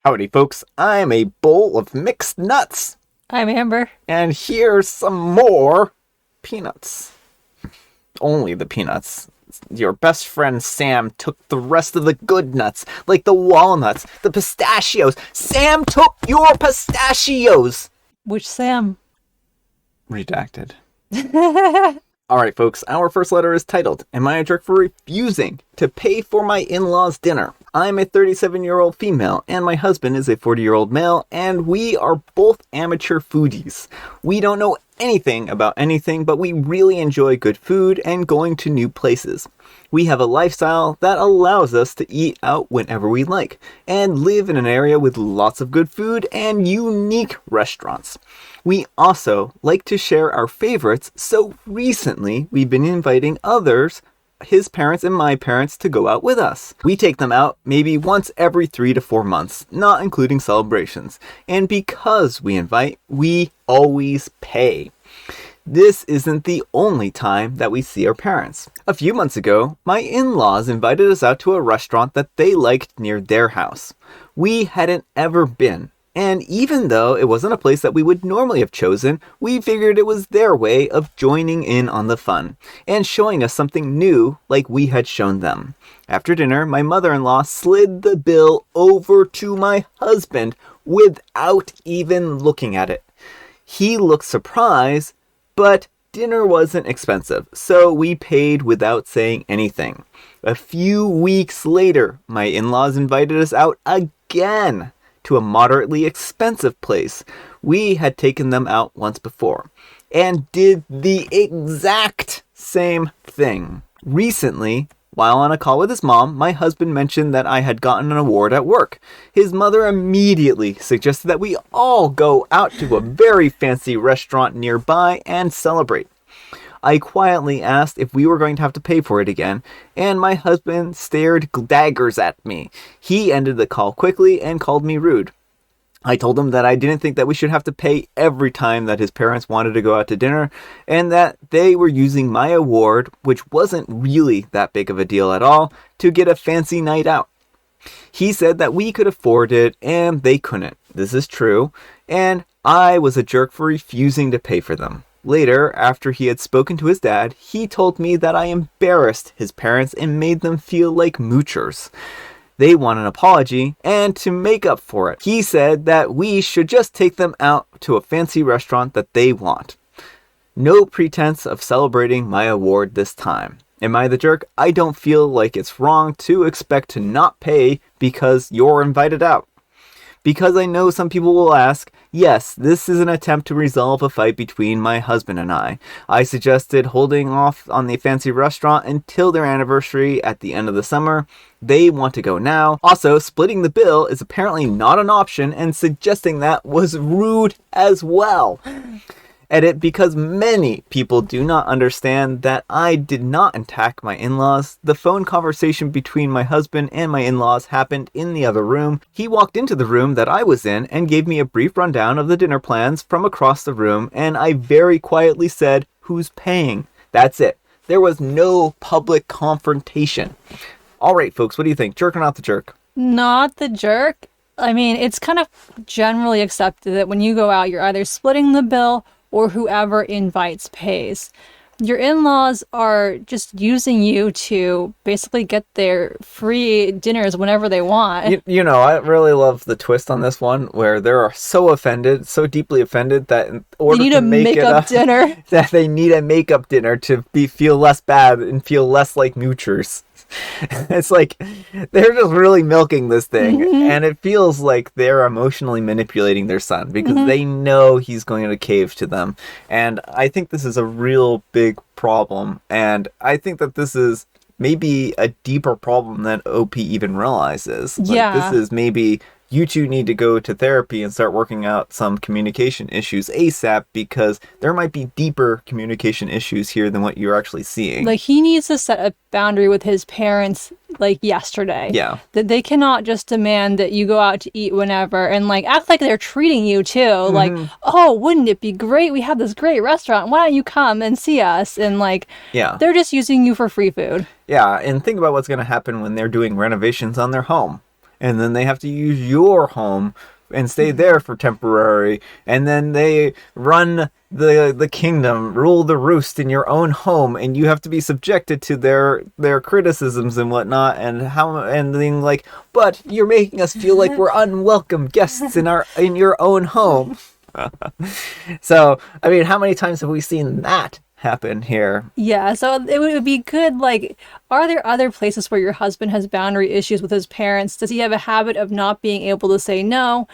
Howdy, folks. I'm a bowl of mixed nuts. I'm Amber. And here's some more peanuts. Only the peanuts. Your best friend Sam took the rest of the good nuts, like the walnuts, the pistachios. Sam took your pistachios! Which Sam? Redacted. Alright, folks, our first letter is titled, Am I a Jerk for Refusing to Pay for My In-Laws' Dinner? I'm a 37-year-old female, and my husband is a 40-year-old male, and we are both amateur foodies. We don't know anything about anything, but we really enjoy good food and going to new places. We have a lifestyle that allows us to eat out whenever we like, and live in an area with lots of good food and unique restaurants. We also like to share our favorites, so recently we've been inviting others, his parents and my parents, to go out with us. We take them out maybe once every 3 to 4 months, not including celebrations. And because we invite, we always pay. This isn't the only time that we see our parents. A few months ago, my in-laws invited us out to a restaurant that they liked near their house. We hadn't ever been. And even though it wasn't a place that we would normally have chosen, we figured it was their way of joining in on the fun and showing us something new like we had shown them. After dinner, my mother-in-law slid the bill over to my husband without even looking at it. He looked surprised, but dinner wasn't expensive, so we paid without saying anything. A few weeks later, my in-laws invited us out again to a moderately expensive place. We had taken them out once before and did the exact same thing. Recently, while on a call with his mom, my husband mentioned that I had gotten an award at work. His mother immediately suggested that we all go out to a very fancy restaurant nearby and celebrate. I quietly asked if we were going to have to pay for it again, and my husband stared daggers at me. He ended the call quickly and called me rude. I told him that I didn't think that we should have to pay every time that his parents wanted to go out to dinner, and that they were using my award, which wasn't really that big of a deal at all, to get a fancy night out. He said that we could afford it, and they couldn't. This is true, and I was a jerk for refusing to pay for them. Later, after he had spoken to his dad, he told me that I embarrassed his parents and made them feel like moochers. They want an apology, and to make up for it, he said that we should just take them out to a fancy restaurant that they want. No pretense of celebrating my award this time. Am I the jerk? I don't feel like it's wrong to expect to not pay because you're invited out. Because I know some people will ask, yes, this is an attempt to resolve a fight between my husband and I. I suggested holding off on the fancy restaurant until their anniversary at the end of the summer. They want to go now. Also, splitting the bill is apparently not an option, and suggesting that was rude as well. Edit, because many people do not understand that I did not attack my in-laws. The phone conversation between my husband and my in-laws happened in the other room. He walked into the room that I was in and gave me a brief rundown of the dinner plans from across the room, and I very quietly said, "Who's paying?" That's it. There was no public confrontation. All right, folks, what do you think? Jerk or not the jerk? Not the jerk. I mean, it's kind of generally accepted that when you go out, you're either splitting the bill or whoever invites pays. Your in-laws are just using you to basically get their free dinners whenever they want. You know, I really love the twist on this one where they're so offended, so deeply offended that in order to make it up dinner, that they need a makeup dinner to feel less bad and feel less like moochers. It's like they're just really milking this thing, and it feels like they're emotionally manipulating their son because they know he's going to cave to them. And I think this is a real big problem, and I think that this is maybe a deeper problem than OP even realizes. This is maybe you two need to go to therapy and start working out some communication issues ASAP, because there might be deeper communication issues here than what you're actually seeing. Like, he needs to set a boundary with his parents, like, yesterday. Yeah. That they cannot just demand that you go out to eat whenever and, like, act like they're treating you, too. Like, oh, wouldn't it be great? We have this great restaurant. Why don't you come and see us? And, like, they're just using you for free food. Yeah, and think about what's going to happen when they're doing renovations on their home. and then they have to use your home and stay there for temporary, and then they run the kingdom, rule the roost in your own home, and you have to be subjected to their criticisms and whatnot, and then like, but you're making us feel like we're unwelcome guests in your own home. So, I mean, how many times have we seen that happen here? Yeah, so it would be good, like, are there other places where your husband has boundary issues with his parents? Does he have a habit of not being able to say no?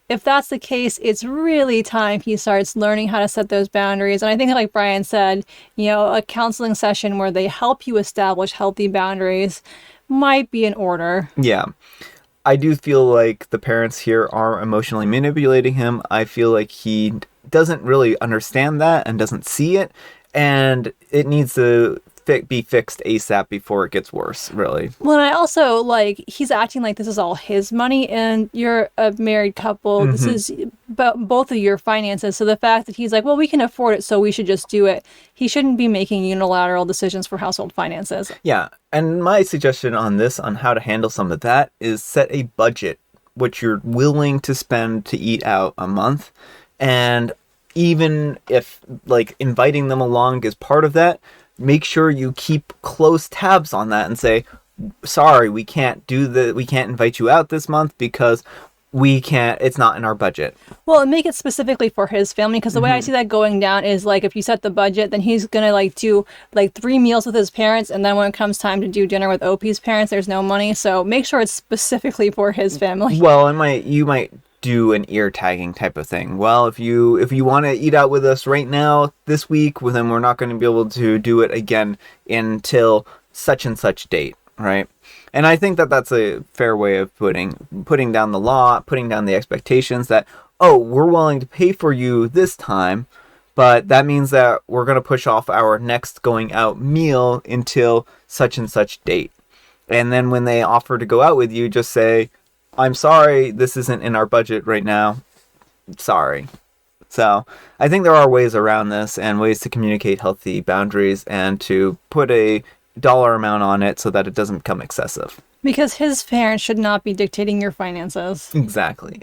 If that's the case, it's really time he starts learning how to set those boundaries. And I think, like Brian said, a counseling session where they help you establish healthy boundaries might be in order. Yeah. I do feel like the parents here are emotionally manipulating him. I feel like he doesn't really understand that and doesn't see it. And it needs to be fixed ASAP before it gets worse, really. Well, and I also, he's acting like this is all his money, and you're a married couple. Mm-hmm. This is both of your finances. So the fact that he's like, well, we can afford it, so we should just do it. He shouldn't be making unilateral decisions for household finances. Yeah. And my suggestion on how to handle some of that is set a budget, what you're willing to spend to eat out a month. And even if, inviting them along is part of that, make sure you keep close tabs on that and say, sorry, we can't invite you out this month because it's not in our budget. Well, and make it specifically for his family, because the way I see that going down is, if you set the budget, then he's gonna do 3 meals with his parents, and then when it comes time to do dinner with OP's parents, there's no money. So make sure it's specifically for his family. Well, you might do an ear tagging type of thing. Well, if you want to eat out with us right now this week, well, then we're not going to be able to do it again until such and such date, right? And I think that that's a fair way of putting down the law, putting down the expectations that, oh, we're willing to pay for you this time, but that means that we're going to push off our next going out meal until such and such date. And then when they offer to go out with you, just say, I'm sorry, this isn't in our budget right now. Sorry. So I think there are ways around this and ways to communicate healthy boundaries and to put a dollar amount on it so that it doesn't become excessive. Because his parents should not be dictating your finances. Exactly.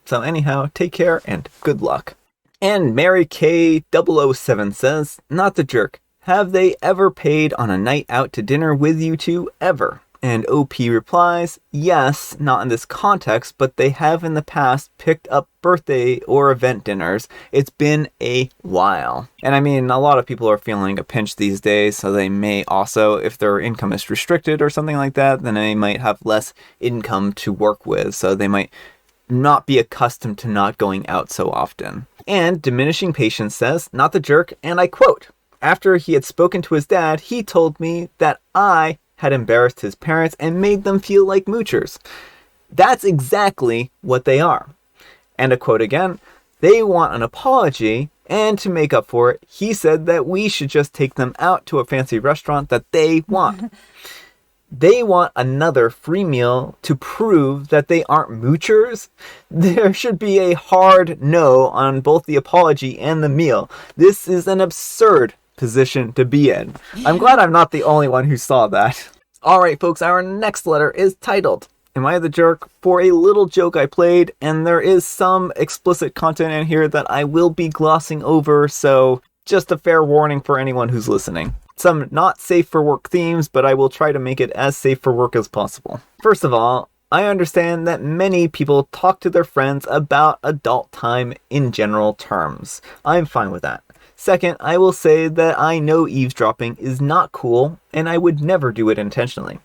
So anyhow, take care and good luck. And Mary K007 says, not the jerk. Have they ever paid on a night out to dinner with you two ever? And OP replies, yes, not in this context, but they have in the past picked up birthday or event dinners. It's been a while. And I mean, a lot of people are feeling a pinch these days, so they may also, if their income is restricted or something like that, then they might have less income to work with, so they might not be accustomed to not going out so often. And Diminishing Patience says, not the jerk, and I quote, after he had spoken to his dad, he told me that I had embarrassed his parents and made them feel like moochers. That's exactly what they are. And a quote again, they want an apology, and to make up for it, he said that we should just take them out to a fancy restaurant that they want. They want another free meal to prove that they aren't moochers. There should be a hard no on both the apology and the meal. This is an absurd position to be in. I'm glad I'm not the only one who saw that. Alright folks, our next letter is titled, Am I the Jerk? For a little joke I played, and there is some explicit content in here that I will be glossing over, so just a fair warning for anyone who's listening. Some not safe for work themes, but I will try to make it as safe for work as possible. First of all, I understand that many people talk to their friends about adult time in general terms. I'm fine with that. Second, I will say that I know eavesdropping is not cool, and I would never do it intentionally.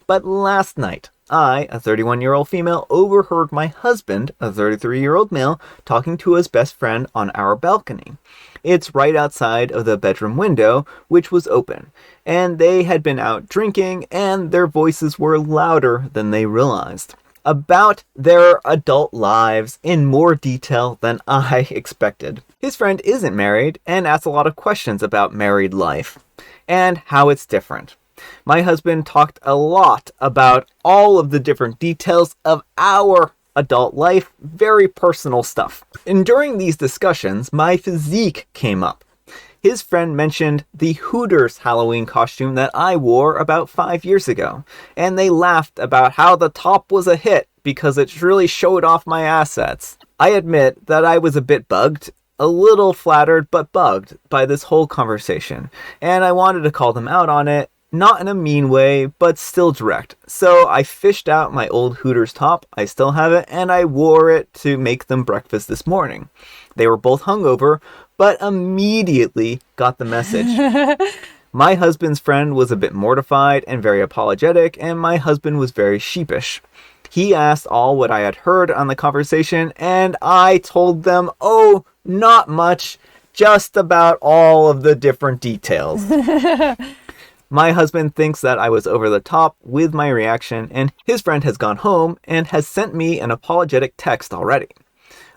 But last night, I, a 31-year-old female, overheard my husband, a 33-year-old male, talking to his best friend on our balcony. It's right outside of the bedroom window, which was open, and they had been out drinking, and their voices were louder than they realized. About their adult lives in more detail than I expected. His friend isn't married and asks a lot of questions about married life and how it's different. My husband talked a lot about all of the different details of our adult life, very personal stuff. And during these discussions, my physique came up. his friend mentioned the Hooters Halloween costume that I wore about 5 years ago, and they laughed about how the top was a hit because it really showed off my assets. I admit that I was a bit bugged, a little flattered but bugged by this whole conversation, and I wanted to call them out on it, not in a mean way, but still direct. So I fished out my old Hooters top, I still have it, and I wore it to make them breakfast this morning. They were both hungover, but immediately got the message. My husband's friend was a bit mortified and very apologetic, and my husband was very sheepish. He asked all what I had heard on the conversation, and I told them, oh, not much, just about all of the different details. My husband thinks that I was over the top with my reaction, and his friend has gone home and has sent me an apologetic text already.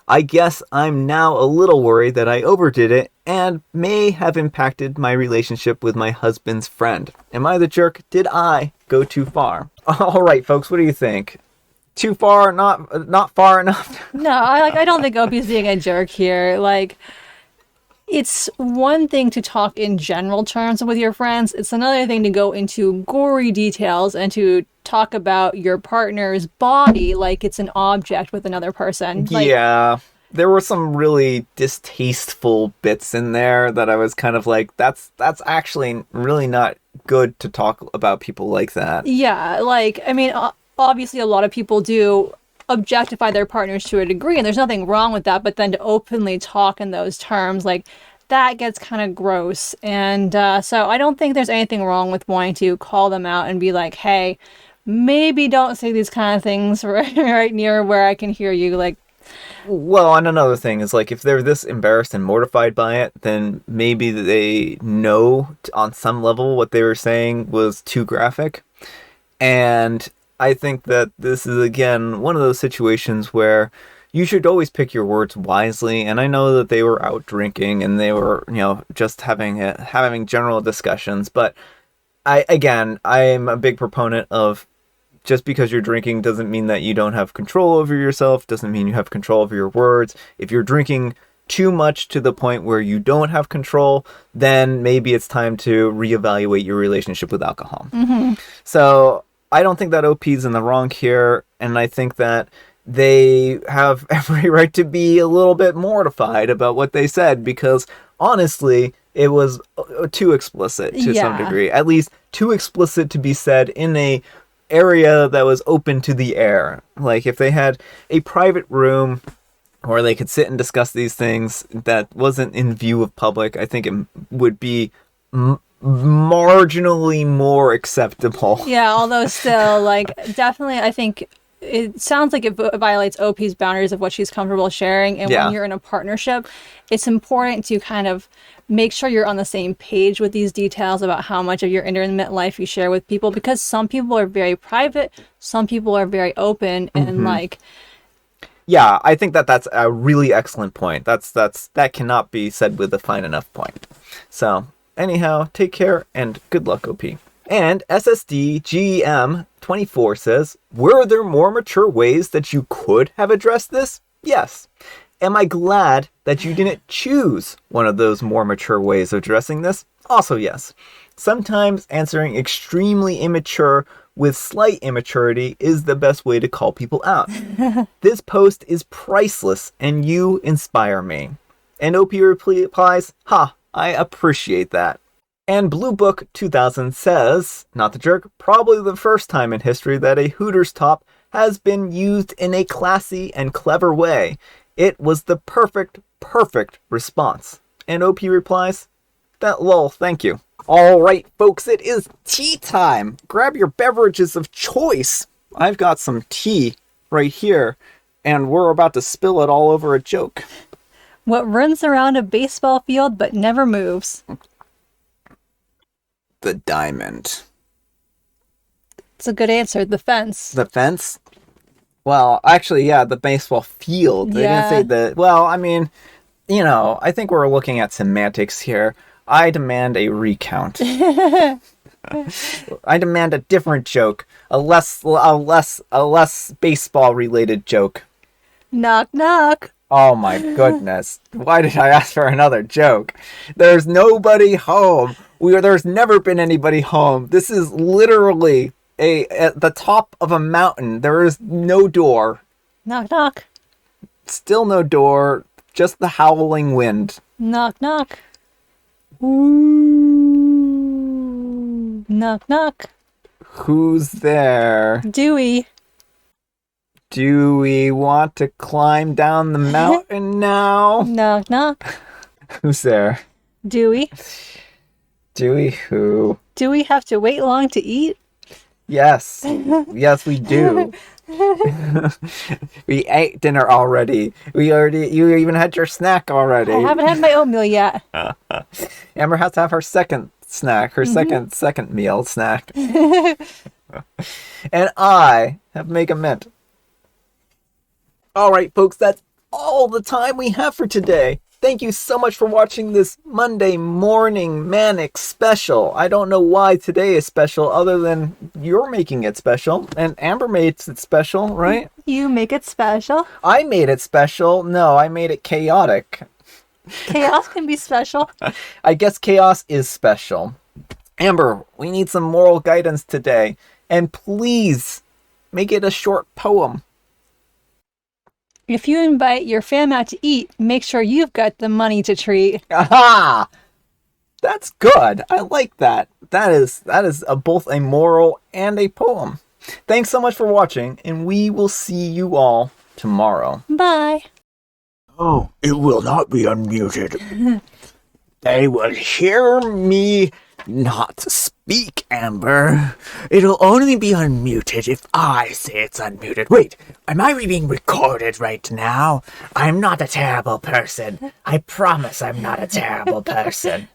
I guess I'm now a little worried that I overdid it and may have impacted my relationship with my husband's friend. Am I the jerk? Did I go too far? All right, folks, what do you think? Too far? Not far enough? No, I don't think Opie's being a jerk here. Like, it's one thing to talk in general terms with your friends. It's another thing to go into gory details and to talk about your partner's body like it's an object with another person. Like, yeah, there were some really distasteful bits in there that I was kind of like, that's actually really not good to talk about people like that. Yeah, like, I mean, obviously a lot of people do objectify their partners to a degree, and there's nothing wrong with that, but then to openly talk in those terms, like, that gets kind of gross. And so I don't think there's anything wrong with wanting to call them out and be like, hey, maybe don't say these kind of things right near where I can hear you. Like, well, and another thing is, like, if they're this embarrassed and mortified by it, then maybe they know on some level what they were saying was too graphic. And I think that this is, again, one of those situations where you should always pick your words wisely. And I know that they were out drinking and they were, just having general discussions. But I'm a big proponent of, just because you're drinking doesn't mean that you don't have control over yourself, doesn't mean you have control over your words. If you're drinking too much to the point where you don't have control, then maybe it's time to reevaluate your relationship with alcohol. Mm-hmm. So I don't think that OP's in the wrong here, and I think that they have every right to be a little bit mortified about what they said, because honestly, it was too explicit to some degree. At least too explicit to be said in a area that was open to the air. Like, if they had a private room where they could sit and discuss these things that wasn't in view of public, I think it would be marginally more acceptable. Yeah, although still, like, definitely, I think it sounds like it violates OP's boundaries of what she's comfortable sharing. And when you're in a partnership, it's important to kind of make sure you're on the same page with these details about how much of your intimate life you share with people, because some people are very private, some people are very open, and like... Yeah, I think that that's a really excellent point. That cannot be said with a fine enough point. So, anyhow, take care and good luck, OP. And SSDGEM24 says, were there more mature ways that you could have addressed this? Yes. Am I glad that you didn't choose one of those more mature ways of addressing this? Also, yes. Sometimes answering extremely immature with slight immaturity is the best way to call people out. This post is priceless and you inspire me. And OP replies, ha, I appreciate that. And Blue Book 2000 says, not the jerk, probably the first time in history that a Hooters top has been used in a classy and clever way. It was the perfect response. And OP replies, that lol, thank you. All right, folks, it is tea time. Grab your beverages of choice. I've got some tea right here, and we're about to spill it all over a joke. What runs around a baseball field but never moves? The diamond. It's a good answer. The fence. The fence? Well, actually, yeah, the baseball field. They didn't say the... Well, I mean, I think we're looking at semantics here. I demand a recount. I demand a different joke. A less baseball related joke. Knock knock. Oh my goodness. Why did I ask for another joke? There's nobody home. There's never been anybody home. This is literally at the top of a mountain. There is no door. Knock, knock. Still no door. Just the howling wind. Knock, knock. Ooh. Knock, knock. Who's there? Dewey. Do we want to climb down the mountain now? Knock, knock. Who's there? Dewey. Dewey who? Do we have to wait long to eat? Yes. Yes, we do. We ate dinner already. You even had your snack already. I haven't had my oatmeal yet. Amber has to have her second snack, her second meal snack. And I have Mega Mint. All right, folks, that's all the time we have for today. Thank you so much for watching this Monday morning manic special. I don't know why today is special other than you're making it special. And Amber made it special, right? You make it special. I made it special. No, I made it chaotic. Chaos can be special. I guess chaos is special. Amber, we need some moral guidance today. And please, make it a short poem. If you invite your fam out to eat, make sure you've got the money to treat. Aha! That's good. I like that. That is both a moral and a poem. Thanks so much for watching, and we will see you all tomorrow. Bye. Oh, it will not be unmuted. They will hear me not speak, Amber. It'll only be unmuted if I say it's unmuted. Wait, am I being recorded right now? I'm not a terrible person. I promise I'm not a terrible person.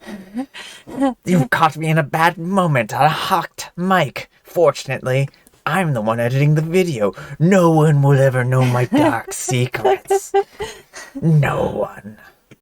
You caught me in a bad moment on a hot mic. Fortunately, I'm the one editing the video. No one will ever know my dark secrets. No one.